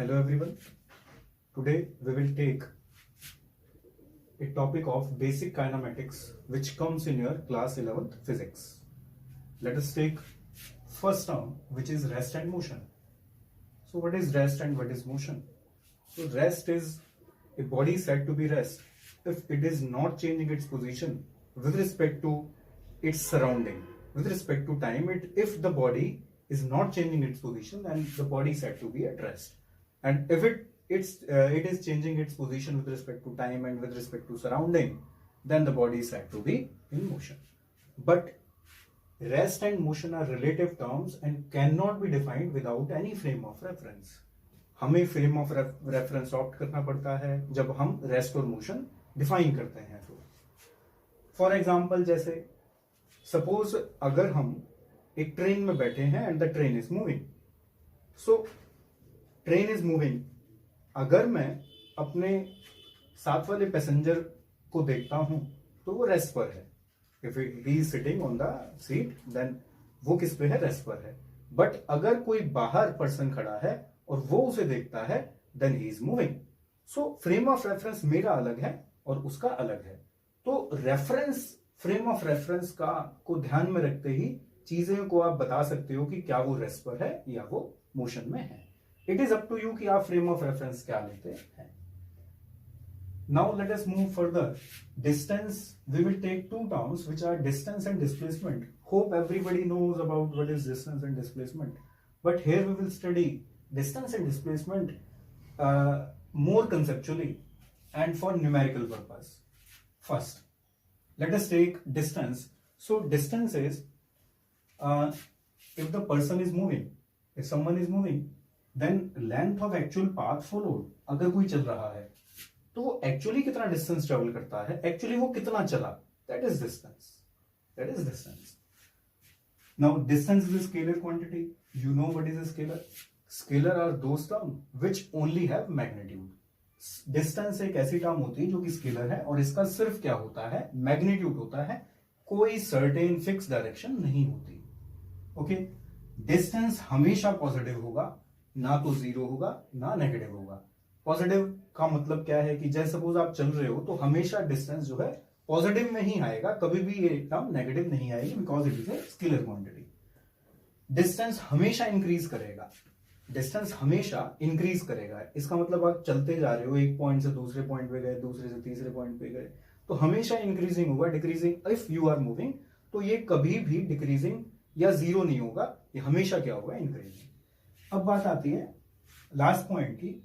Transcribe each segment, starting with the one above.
Hello everyone. Today we will take a topic of basic kinematics which comes in your class 11th physics. Let us take first term which is rest and motion. So what is rest and what is motion? So rest is a body said to be rest if it is not changing its position with respect to its surrounding. With respect to time, if the body is not changing its position, then the body is said to be at rest. And if it is changing its position with respect to time and with respect to surrounding, then the body is said to be in motion. But rest and motion are relative terms and cannot be defined without any frame of reference. हमें frame of reference opt करना पड़ता है जब हम rest और motion define करते हैं। तो फॉर एग्जाम्पल, जैसे सपोज अगर हम एक ट्रेन में बैठे हैं and the train is moving, so train is moving, अगर मैं अपने साथ वाले पैसेंजर को देखता हूं तो वो रेस्ट पर है। If he is sitting on the seat then वो किस पे है? रेस्ट पर है। बट अगर कोई बाहर पर्सन खड़ा है और वो उसे देखता है then he is moving. So frame of reference मेरा अलग है और उसका अलग है। तो रेफरेंस, फ्रेम ऑफ रेफरेंस का को ध्यान में रखते ही चीजें को आप बता सकते हो कि क्या वो रेस्ट पर है या वो मोशन में है। It is up to you कि आप फ्रेम ऑफ रेफरेंस क्या लेते हैं। Now let us move further. Distance, we will take two terms which are distance and displacement. Hope everybody knows about what is distance and displacement, but here we will study distance and displacement more conceptually and for numerical purpose. First, let us take distance. So distance is if the person is moving, if someone is moving, then length of actual path followed. अगर कोई चल रहा है तो वो actually कितना distance travel करता है, एक्चुअली वो कितना चला, that is distance. That is distance. Now distance is a scalar quantity. You know what is a scalar? Scalar are those terms which only have magnitude. Distance एक ऐसी term होती है जो कि स्केलर है और इसका सिर्फ क्या होता है? मैग्नीट्यूड होता है, कोई सर्टेन फिक्स डायरेक्शन नहीं होती। ओके, डिस्टेंस हमेशा पॉजिटिव होगा, ना तो जीरो होगा ना नेगेटिव होगा। पॉजिटिव का मतलब क्या है कि जैसे सपोज आप चल रहे हो तो हमेशा डिस्टेंस जो है पॉजिटिव में ही आएगा, कभी भी ये टर्म नेगेटिव नहीं आएगी because it is a scalar quantity. Distance हमेशा इंक्रीज करेगा, डिस्टेंस हमेशा इंक्रीज करेगा। इसका मतलब आप चलते जा रहे हो, एक पॉइंट से दूसरे पॉइंट पे गए, दूसरे से तीसरे पॉइंट पे गए, तो हमेशा इंक्रीजिंग होगा। Decreasing if you are moving, तो ये कभी भी डिक्रीजिंग या जीरो नहीं होगा, ये हमेशा क्या होगा? इंक्रीजिंग। अब बात आती है लास्ट पॉइंट की,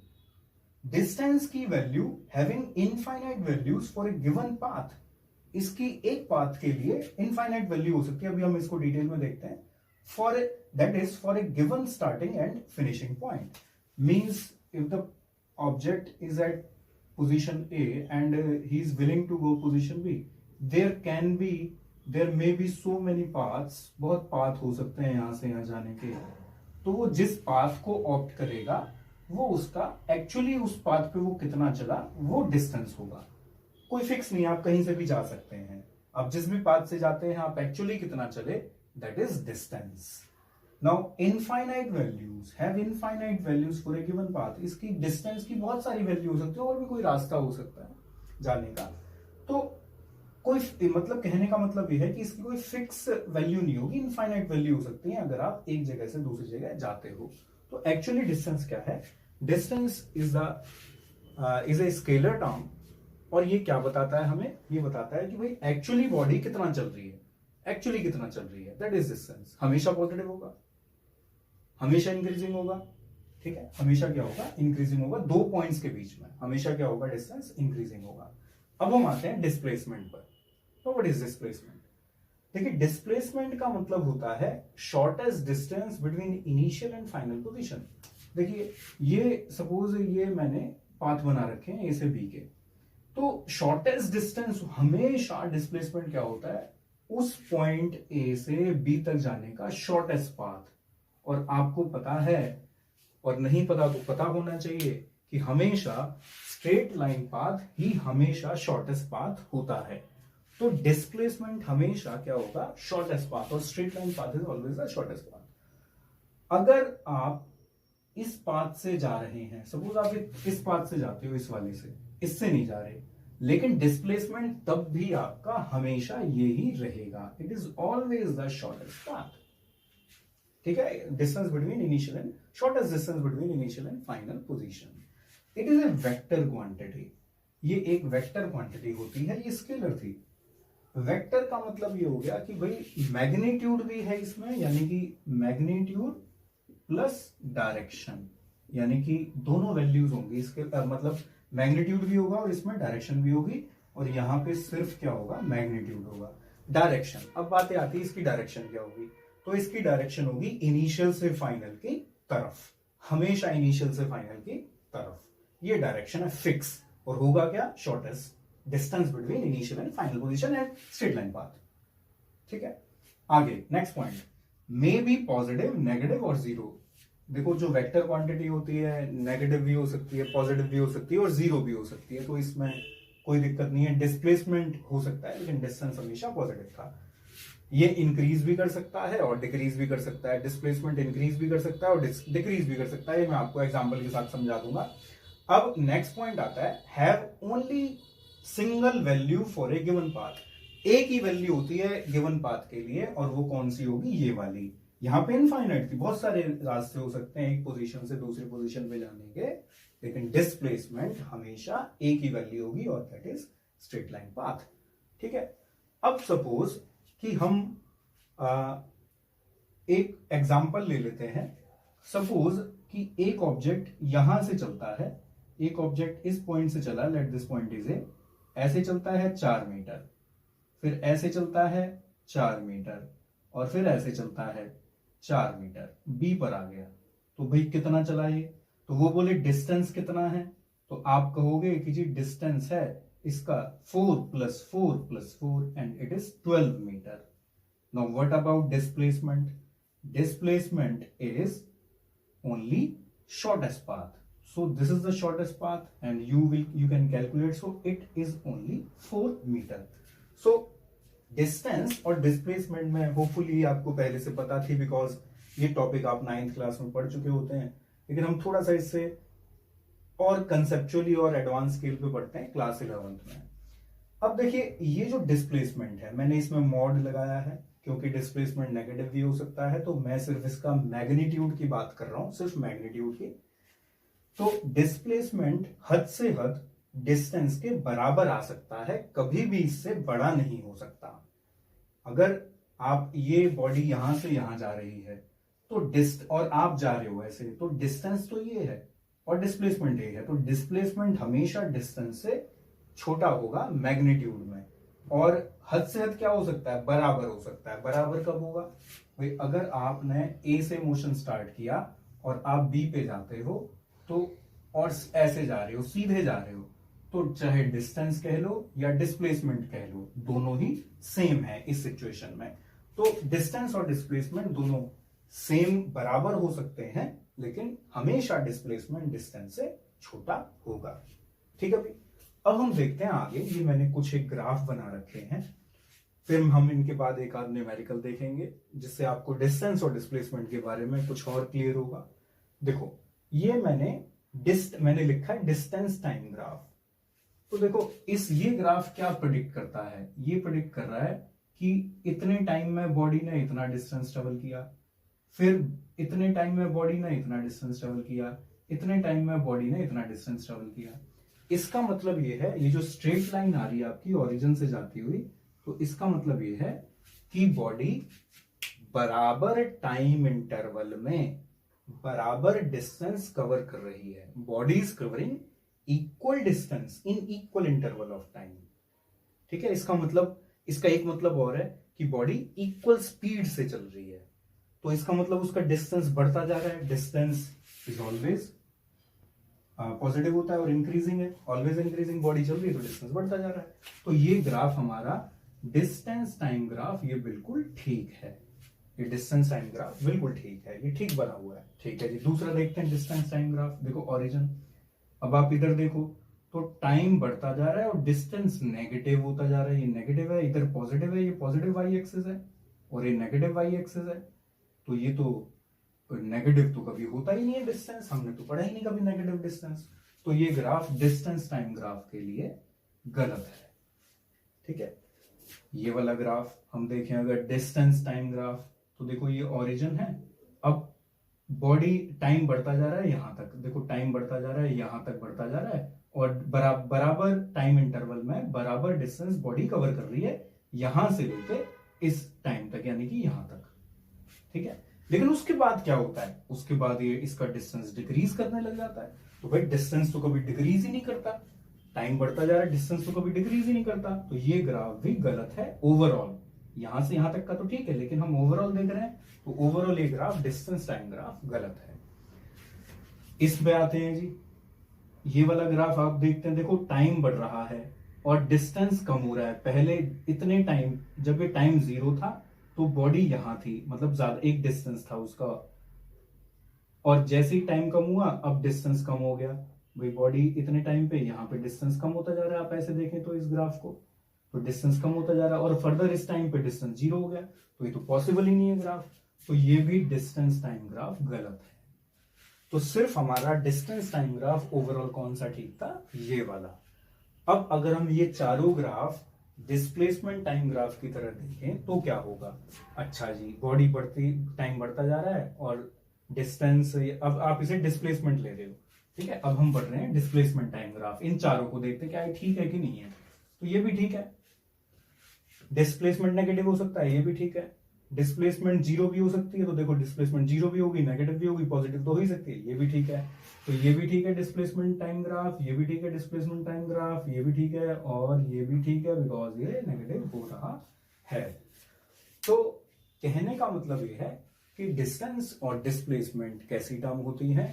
डिस्टेंस की value having infinite values for a given path. इसकी एक पाथ के लिए इनफाइनाइट वैल्यू हो सकती है, अभी हम इसको डिटेल में देखते हैं। For that is for a given starting and finishing point, means if the object is at position A and he is willing to go position B, there may be so many paths, बहुत path हो सकते हैं यहां से यहां जाने के। तो वो जिस पाथ को ऑप्ट करेगा वो उसका एक्चुअली उस पाथ पे वो कितना चला वो डिस्टेंस होगा। कोई फिक्स नहीं, आप कहीं से भी जा सकते हैं, आप जिस भी पाथ से जाते हैं आप एक्चुअली कितना चले, that is distance. Now infinite values have infinite values for a given path. इसकी distance की बहुत सारी वैल्यू हो सकती है और भी कोई रास्ता हो सकता है जाने का। तो कोई मतलब कहने का मतलब यह है कि इसकी कोई फिक्स वैल्यू नहीं होगी, इनफाइनाइट वैल्यू हो सकती है अगर आप एक जगह से दूसरी जगह जाते हो। तो एक्चुअली डिस्टेंस क्या है? Distance is a scalar term और ये क्या बताता है हमें? ये बताता है कि भाई एक्चुअली बॉडी कितना चल रही है, एक्चुअली कितना चल रही है, दैट इज डिस्टेंस। हमेशा पॉजिटिव होगा, हमेशा इंक्रीजिंग होगा, ठीक है, हमेशा क्या होगा? इंक्रीजिंग होगा। दो पॉइंट्स के बीच में हमेशा क्या होगा? डिस्टेंस इंक्रीजिंग होगा। अब हम आते हैं डिस्प्लेसमेंट पर। तो व्हाट इज डिस्प्लेसमेंट? देखिए, डिस्प्लेसमेंट का मतलब होता है shortest distance between initial and final position. देखिए, ये सपोज ये मैंने पाथ बना रखे हैं ए से बी के, तो शॉर्टेस्ट डिस्टेंस हमेशा डिस्प्लेसमेंट क्या होता है? उस पॉइंट ए से बी तक जाने का शॉर्टेस्ट पाथ। और आपको पता है और नहीं पता तो पता होना चाहिए कि हमेशा स्ट्रेट लाइन पाथ ही हमेशा शॉर्टेस्ट पाथ होता है। तो डिस्प्लेसमेंट हमेशा क्या होगा? शॉर्टेस्ट पाथ, और straight line path is always the shortest path. अगर आप इस पाथ से जा रहे हैं, सपोज आप इस पाथ से जाते हो, इस वाले से, इससे नहीं जा रहे, लेकिन डिस्प्लेसमेंट तब भी आपका हमेशा ये ही रहेगा, it is always the shortest path. ठीक है, distance between initial and shortest distance between initial and final position. It is a vector quantity, ये एक वेक्टर क्वांटिटी होती है, ये स्केलर थी। वेक्टर का मतलब ये हो गया कि भाई मैग्नीट्यूड भी है इसमें, यानी कि मैग्नीट्यूड प्लस डायरेक्शन, यानी कि दोनों वैल्यूज होंगी इसके, मतलब मैग्नीट्यूड भी होगा और इसमें डायरेक्शन भी होगी, और यहां पे सिर्फ क्या होगा, मैग्नीट्यूड होगा। डायरेक्शन, अब बातें आती है इसकी डायरेक्शन क्या होगी, तो इसकी डायरेक्शन होगी इनिशियल से फाइनल की तरफ, हमेशा इनिशियल से फाइनल की तरफ, ये डायरेक्शन है फिक्स, और होगा क्या, shortest distance between initial and final position and straight line path. ठीक है, आगे next point, may be positive, negative और जीरो। देखो जो वेक्टर क्वांटिटी होती है, नेगेटिव भी हो सकती है, पॉजिटिव भी हो सकती है और जीरो भी हो सकती है, तो इसमें कोई दिक्कत नहीं है। डिस्प्लेसमेंट हो सकता है लेकिन डिस्टेंस हमेशा पॉजिटिव था। ये इंक्रीज भी कर सकता है और डिक्रीज भी कर सकता है, डिस्प्लेसमेंट इंक्रीज भी कर सकता है और डिक्रीज भी कर सकता है, ये मैं आपको एग्जांपल के साथ समझा दूंगा। अब नेक्स्ट पॉइंट आता है, have only single value for a given path. एक ही वैल्यू होती है गिवन पाथ के लिए, और वो कौन सी होगी, ये वाली। यहां पे इनफाइनाइट थी, बहुत सारे रास्ते हो सकते हैं एक पोजीशन से दूसरी पोजीशन पे जाने के, लेकिन डिस्प्लेसमेंट हमेशा एक ही वैल्यू होगी, और that is straight line path. ठीक है, अब सपोज कि हम एक एग्जांपल ले लेते हैं। सपोज कि एक ऑब्जेक्ट यहां से चलता है, एक ऑब्जेक्ट इस पॉइंट से चला, let this point is a, ऐसे चलता है 4 मीटर, फिर ऐसे चलता है 4 मीटर, और फिर ऐसे चलता है 4 मीटर, बी पर आ गया। तो भाई कितना चला ये, तो वो बोले डिस्टेंस कितना है, तो आप कहोगे कि जी डिस्टेंस है इसका 4 + 4 + 4 and it is 12 meter. Now what about displacement, displacement is only shortest path, so this is the shortest path and you can calculate, so it is only 4 meter। so distance और displacement में hopefully आपको पहले से पता थी, because ये topic आप 9th class में पढ़ चुके होते हैं, लेकिन हम थोड़ा सा इससे और कंसेप्चुअली और एडवांस स्केल पे पढ़ते हैं क्लास 11th में। अब देखिए ये जो डिस्प्लेसमेंट है, मैंने इसमें मॉड लगाया है क्योंकि डिस्प्लेसमेंट नेगेटिव भी हो सकता है, तो मैं सिर्फ इसका मैग्नीट्यूड की बात कर रहा हूं, सिर्फ मैग्नीट्यूड की। तो डिस्प्लेसमेंट हद से हद डिस्टेंस के बराबर आ सकता है, कभी भी इससे बड़ा नहीं हो सकता। अगर आप ये बॉडी यहां से यहां जा रही है तो और आप जा रहे हो ऐसे, तो डिस्टेंस तो ये है और डिस्प्लेसमेंट ये है, तो डिस्प्लेसमेंट हमेशा डिस्टेंस से छोटा होगा मैग्नीट्यूड में, और हद से हद क्या हो सकता है, बराबर हो सकता है। बराबर कब होगा भाई, अगर आपने ए से मोशन स्टार्ट किया और आप बी पे जाते हो, तो और ऐसे जा रहे हो, सीधे जा रहे हो, तो चाहे डिस्टेंस कह लो या डिस्प्लेसमेंट कह लो, दोनों ही सेम है इस सिचुएशन में। तो डिस्टेंस और डिस्प्लेसमेंट दोनों सेम बराबर हो सकते हैं, लेकिन हमेशा डिस्प्लेसमेंट डिस्टेंस से छोटा होगा। ठीक है भाई, अब हम देखते हैं आगे, ये मैंने कुछ एक ग्राफ बना रखे हैं, फिर हम इनके बाद एक आध न्यूमेरिकल देखेंगे, जिससे आपको डिस्टेंस और डिस्प्लेसमेंट के बारे में कुछ और क्लियर होगा। देखो ये मैंने लिखा है डिस्टेंस टाइम ग्राफ। तो देखो ये ग्राफ क्या प्रेडिक्ट करता है, ये प्रेडिक्ट कर रहा है कि इतने टाइम में बॉडी ने इतना डिस्टेंस ट्रेवल किया, फिर इतने टाइम में बॉडी ने इतना डिस्टेंस ट्रेवल किया, इतने टाइम में बॉडी ने इतना डिस्टेंस ट्रेवल किया। इसका मतलब ये है, ये जो स्ट्रेट लाइन आ रही है आपकी ओरिजिन से जाती हुई, तो इसका मतलब ये है कि बॉडी बराबर टाइम इंटरवल में बराबर डिस्टेंस कवर कर रही है। Body is covering equal distance in equal interval of time. ठीक है, इसका मतलब, इसका एक मतलब और है कि बॉडी इक्वल स्पीड से चल रही है, तो इसका मतलब उसका डिस्टेंस बढ़ता जा रहा है। डिस्टेंस इज ऑलवेज पॉजिटिव होता है और इंक्रीजिंग है, ऑलवेज इंक्रीजिंग, बॉडी चल रही है तो डिस्टेंस बढ़ता जा रहा है। तो ये ग्राफ हमारा डिस्टेंस टाइम ग्राफ, ये बिल्कुल ठीक है, ये डिस्टेंस टाइम ग्राफ बिल्कुल ठीक है, ये ठीक बना हुआ है। ठीक है जी, दूसरा देखते हैं डिस्टेंस टाइम ग्राफ। देखो ओरिजिन, अब आप इधर देखो तो टाइम बढ़ता जा रहा है और डिस्टेंस नेगेटिव होता जा रहा है, ये नेगेटिव है, इधर पॉजिटिव है, ये पॉजिटिव वाई एक्सिस है और ये नेगेटिव वाई एक्सिस है, तो ये तो नेगेटिव तो कभी होता ही नहीं है डिस्टेंस, हमने तो पढ़ा ही नहीं कभी नेगेटिव डिस्टेंस। तो ये ग्राफ डिस्टेंस टाइम ग्राफ के लिए गलत है। ठीक है, ये वाला ग्राफ हम देखें अगर डिस्टेंस टाइम ग्राफ, तो देखो ये ओरिजिन है, अब बॉडी टाइम बढ़ता जा रहा है यहां तक, देखो टाइम बढ़ता जा रहा है यहां तक बढ़ता जा रहा है, और बराबर टाइम इंटरवल में बराबर डिस्टेंस बॉडी कवर कर रही है यहां से लेके इस टाइम तक, यानी कि यहां तक। ठीक है, लेकिन उसके बाद क्या होता है, उसके बाद ये इसका डिस्टेंस डिक्रीज करने लग जाता है। तो भाई डिस्टेंस तो कभी डिक्रीज ही नहीं करता, टाइम बढ़ता जा रहा है, डिस्टेंस तो कभी डिक्रीज ही नहीं करता, तो ये ग्राफ भी गलत है ओवरऑल। यहां से यहां तक का तो ठीक है, लेकिन हम ओवरऑल देख रहे हैं, तो ओवरऑल ये ग्राफ डिस्टेंस टाइम ग्राफ गलत है। इसमें आते हैं जी, ये वाला ग्राफ आप देखते हैं, देखो टाइम बढ़ रहा है और डिस्टेंस कम हो रहा है। पहले इतने टाइम, जब ये टाइम 0 था तो बॉडी यहां थी, मतलब ज्यादा एक डिस्टेंस था उसका, और जैसे ही टाइम कम हुआ अब डिस्टेंस कम हो गया। भाई बॉडी इतने टाइम पे, यहाँ पे डिस्टेंस कम होता जा रहा है, आप ऐसे देखें तो इस ग्राफ को, तो डिस्टेंस कम होता जा रहा है, और फर्दर इस टाइम पे डिस्टेंस 0 हो गया, तो ये तो पॉसिबल ही नहीं है ग्राफ। तो ये भी डिस्टेंस टाइम ग्राफ गलत है। तो सिर्फ हमारा डिस्टेंस टाइम ग्राफ ओवरऑल कौन सा ठीक था, ये वाला। अब अगर हम ये चारों ग्राफ डिस्प्लेसमेंट टाइम ग्राफ की तरह देखें तो क्या होगा। अच्छा जी, बॉडी बढ़ती, टाइम बढ़ता जा रहा है और डिस्टेंस, अब आप इसे डिस्प्लेसमेंट ले रहे हो, ठीक है। अब हम पढ़ रहे हैं डिस्प्लेसमेंट टाइम ग्राफ, इन चारों को देखते क्या है ठीक है कि नहीं है, तो ये भी ठीक है। डिस्प्लेसमेंट नेगेटिव हो सकता है, ये भी ठीक है। डिस्प्लेसमेंट 0 भी हो सकती है, तो देखो डिस्प्लेसमेंट 0 भी होगी, नेगेटिव भी होगी, पॉजिटिव तो हो ही सकती है, ये भी ठीक है। तो ये भी ठीक है डिस्प्लेसमेंट टाइम ग्राफ, ये भी ठीक है डिस्प्लेसमेंट टाइम ग्राफ, ये भी ठीक है, और ये भी ठीक है, बिकॉज ये नेगेटिव हो रहा है। तो कहने का मतलब ये है कि डिस्टेंस और डिस्प्लेसमेंट कैसी टर्म होती है।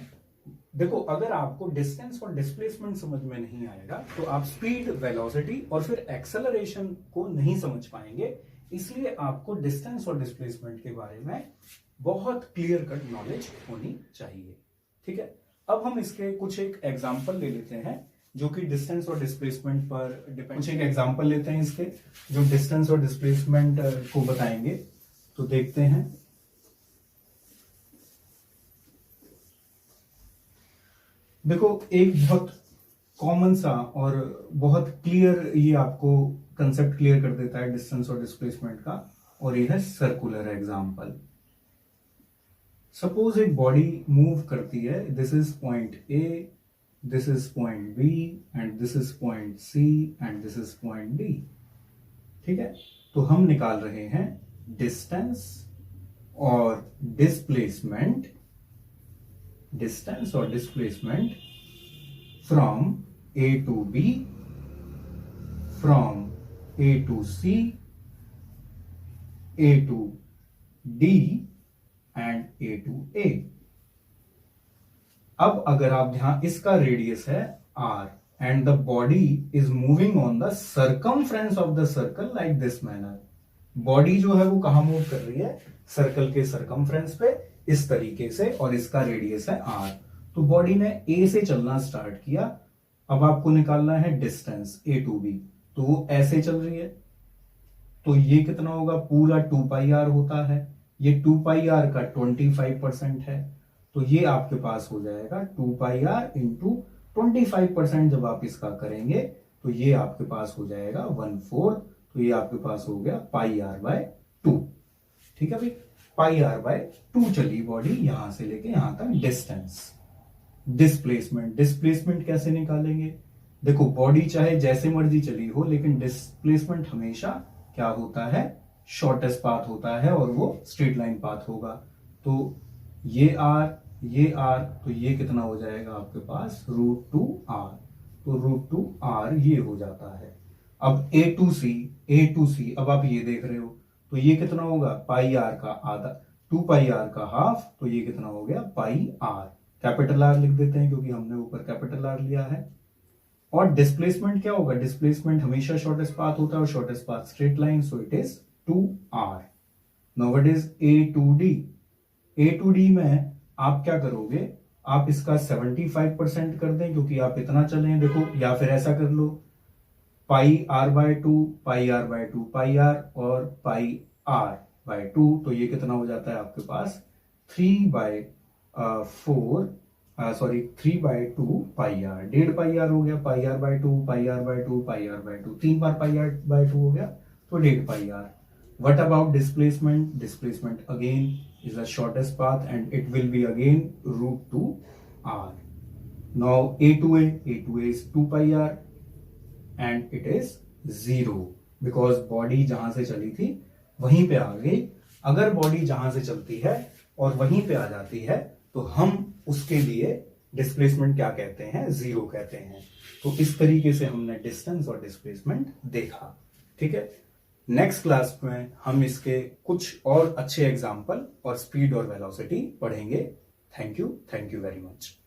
देखो, अगर आपको डिस्टेंस और डिस्प्लेसमेंट समझ में नहीं आएगा तो आप स्पीड, वेलोसिटी और फिर एक्सेलरेशन को नहीं समझ पाएंगे। इसलिए आपको डिस्टेंस और डिस्प्लेसमेंट के बारे में बहुत क्लियर कट नॉलेज होनी चाहिए। ठीक है, अब हम इसके कुछ एक एग्जांपल ले लेते हैं जो कि डिस्टेंस और डिस्प्लेसमेंट पर डिपेंड। कुछ एक एग्जांपल लेते हैं इसके जो डिस्टेंस और डिस्प्लेसमेंट को बताएंगे। तो देखते हैं, देखो एक बहुत कॉमन सा और बहुत क्लियर, ये आपको कंसेप्ट क्लियर कर देता है डिस्टेंस और डिस्प्लेसमेंट का, और ये है सर्कुलर एग्जांपल। सपोज एक बॉडी मूव करती है, this is point A, this is point B and this is point C and this is point D. ठीक है, तो हम निकाल रहे हैं डिस्टेंस और डिस्प्लेसमेंट, डिस्टेंस और displacement from A to B, from A to C, A to D and A to A। अब अगर आप ध्यान, इसका रेडियस है R and the body is moving on the circumference of the circle like this manner। Body जो है वो कहां मूव कर रही है, सर्कल के सर्कमफ्रेंस पे इस तरीके से, और इसका रेडियस है R। तो बॉडी ने A से चलना स्टार्ट किया, अब आपको निकालना है डिस्टेंस A to B, तो वो ऐसे चल रही है, तो ये कितना होगा, पूरा 2 पाई आर होता है, ये 2 पाई आर का 25% है, तो ये आपके पास हो जाएगा 2 पाई आर इंटू 25%। जब आप इसका करेंगे तो ये आपके पास हो जाएगा 1/4, तो ये आपके पास हो गया पाई आर बाय 2। ठीक है भाई, पाई आर बाय 2 चली बॉडी यहां से लेके यहां तक डिस्टेंस। डिस्प्लेसमेंट, डिस्प्लेसमेंट कैसे निकालेंगे, देखो बॉडी चाहे जैसे मर्जी चली हो, लेकिन डिस्प्लेसमेंट हमेशा क्या होता है, शॉर्टेस्ट पाथ होता है, और वो स्ट्रेट लाइन पाथ होगा। तो ये आर, ये आर, तो ये कितना हो जाएगा आपके पास √2r, तो √2r ये हो जाता है। अब A to C, A to C, अब आप ये देख रहे हो, तो ये कितना होगा, पाई आर का आधा, 2 पाई आर का हाफ, तो ये कितना हो गया पाई आर। कैपिटल आर लिख देते हैं क्योंकि हमने ऊपर कैपिटल आर लिया है। और डिस्प्लेसमेंट क्या होगा, डिस्प्लेसमेंट हमेशा शॉर्टेस्ट पाथ होता है, और shortest path straight line, so it is 2r। Now what is A to D, A to D में आप क्या करोगे, आप इसका 75% कर दें क्योंकि आप इतना चले हैं, देखो, या फिर ऐसा कर लो, pi R by 2, pi R by 2, pi R और पाई आर बाय 2, तो ये कितना हो जाता है आपके पास 3/2 पाई आर, 1.5 पाई आर हो गया, pi R by 2, pi R by 2, pi R by 2, 3 बार पाई आर बाय 2 हो गया तो 1.5 pi R. What about displacement? Displacement again is the shortest path and it will be again √2 r. Now A2A is 2 pi r and it is 0 because body जहां से चली थी वहीं पे आ गई. अगर बॉडी जहां से चलती है और वहीं पे आ जाती है तो हम उसके लिए डिस्प्लेसमेंट क्या कहते हैं? 0 कहते हैं. तो इस तरीके से हमने डिस्टेंस और डिस्प्लेसमेंट देखा. ठीक है, नेक्स्ट क्लास में हम इसके कुछ और अच्छे एग्जाम्पल और स्पीड और वेलोसिटी पढ़ेंगे. Thank you very much.